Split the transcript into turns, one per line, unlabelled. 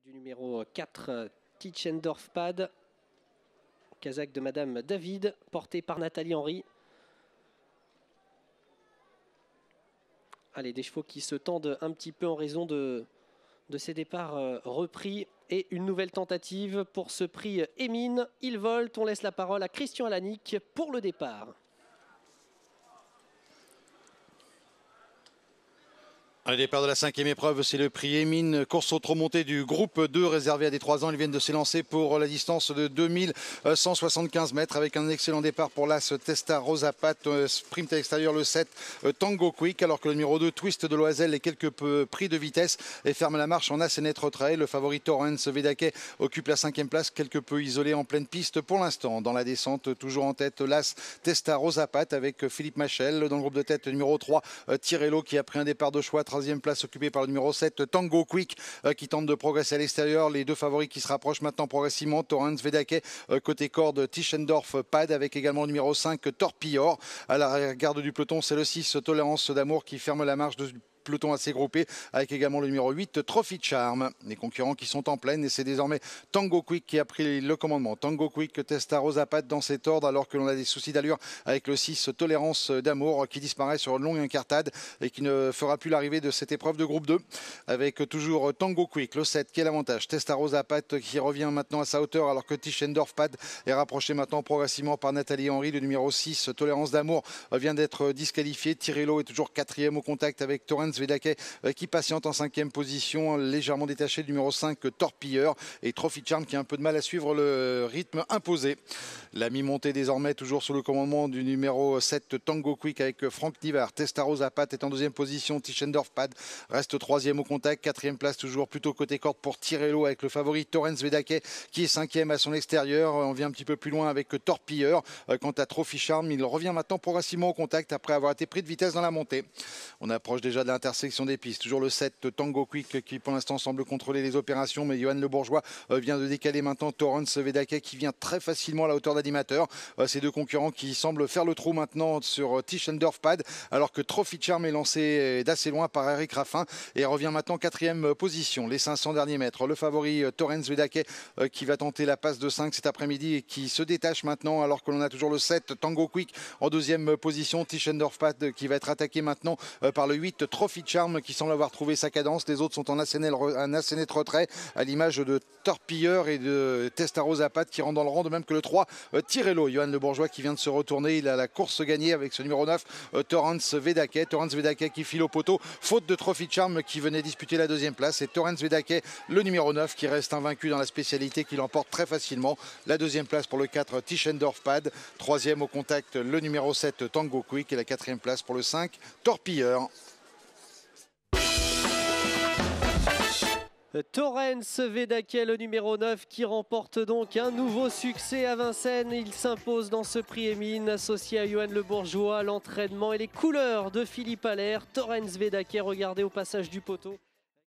Du numéro 4, Tischendorf Pad, Kazakh de Madame David, porté par Nathalie Henry. Allez, des chevaux qui se tendent un petit peu en raison de ces départs repris. Et une nouvelle tentative pour ce prix Émine. Il vole, on laisse la parole à Christian Alanic pour le départ.
Le départ de la 5e épreuve, c'est le prix Émine, course au trot monté du groupe 2 réservé à des 3 ans. Ils viennent de s'élancer pour la distance de 2175 mètres avec un excellent départ pour l'As Testa Rosapat, sprint à l'extérieur le 7 Tango Quick, alors que le numéro 2 Twist de l'Oiselle est quelque peu pris de vitesse et ferme la marche en As et Net Retrait. Le favori Torrens Vedake occupe la 5e place, quelque peu isolé en pleine piste pour l'instant. Dans la descente, toujours en tête l'As Testa Rosapat avec Philippe Machel. Dans le groupe de tête, le numéro 3 Tirello qui a pris un départ de choix. 3e place occupée par le numéro 7 Tango Quick qui tente de progresser à l'extérieur. Les deux favoris qui se rapprochent maintenant progressivement, Torrens Vedake côté corde, Tischendorf Pad avec également le numéro 5 Torpillor. À la garde du peloton, c'est le 6 Tolérance d'amour qui ferme la marche de peloton assez groupé avec également le numéro 8 Trophy Charm. Les concurrents qui sont en pleine et c'est désormais Tango Quick qui a pris le commandement. Tango Quick Testa Rosapat dans cet ordre alors que l'on a des soucis d'allure avec le 6 Tolérance d'amour qui disparaît sur une longue incartade et qui ne fera plus l'arrivée de cette épreuve de groupe 2 avec toujours Tango Quick, le 7 qui est l'avantage. Testa Rosapat qui revient maintenant à sa hauteur alors que Tischendorf Pad est rapproché maintenant progressivement par Nathalie Henry. Le numéro 6 Tolérance d'amour vient d'être disqualifié. Tirello est toujours 4e au contact avec Torrens Vedake qui patiente en 5e position, légèrement détaché du numéro 5 Torpilleur et Trophy Charm qui a un peu de mal à suivre le rythme imposé. La mi-montée désormais toujours sous le commandement du numéro 7 Tango Quick avec Franck Nivard. Testa Rosapat est en 2e position, Tischendorf Pad reste 3e au contact, 4e place toujours plutôt côté corde pour Tirello avec le favori Torrens Vedake qui est 5e à son extérieur. On vient un petit peu plus loin avec Torpilleur. Quant à Trophy Charm, il revient maintenant progressivement au contact après avoir été pris de vitesse dans la montée. On approche déjà de l'intersection des pistes. Toujours le 7 Tango Quick qui pour l'instant semble contrôler les opérations, mais Johan Le Bourgeois vient de décaler maintenant Torrens Vedake qui vient très facilement à la hauteur d'animateur. Ces deux concurrents qui semblent faire le trou maintenant sur Tischendorf Pad alors que Trophy Charm est lancé d'assez loin par Eric Raffin et revient maintenant 4e position. Les 500 derniers mètres, le favori Torrens Vedake qui va tenter la passe de 5 cet après-midi et qui se détache maintenant alors que l'on a toujours le 7 Tango Quick en 2e position. Tischendorf Pad qui va être attaqué maintenant par le 8 Trophy Charm qui semble avoir trouvé sa cadence. Les autres sont en assez net retrait à l'image de Torpilleur et de Testa Rosapat qui rentrent dans le rang, de même que le 3 Tirello. Johan Le Bourgeois qui vient de se retourner, il a la course gagnée avec ce numéro 9 Torrens Vedake. Torrens Vedake qui file au poteau faute de Trophy Charm qui venait disputer la 2e place et Torrens Vedake le numéro 9 qui reste invaincu dans la spécialité, qui l'emporte très facilement. La 2e place pour le 4 Tischendorf Pad, 3e au contact le numéro 7 Tango Quick et la 4e place pour le 5 Torpilleur.
Torrens Vedake, le numéro 9, qui remporte donc un nouveau succès à Vincennes. Il s'impose dans ce prix Émine, associé à Johan Le Bourgeois, l'entraînement et les couleurs de Philippe Allaire. Torrens Vedake, regardez au passage du poteau.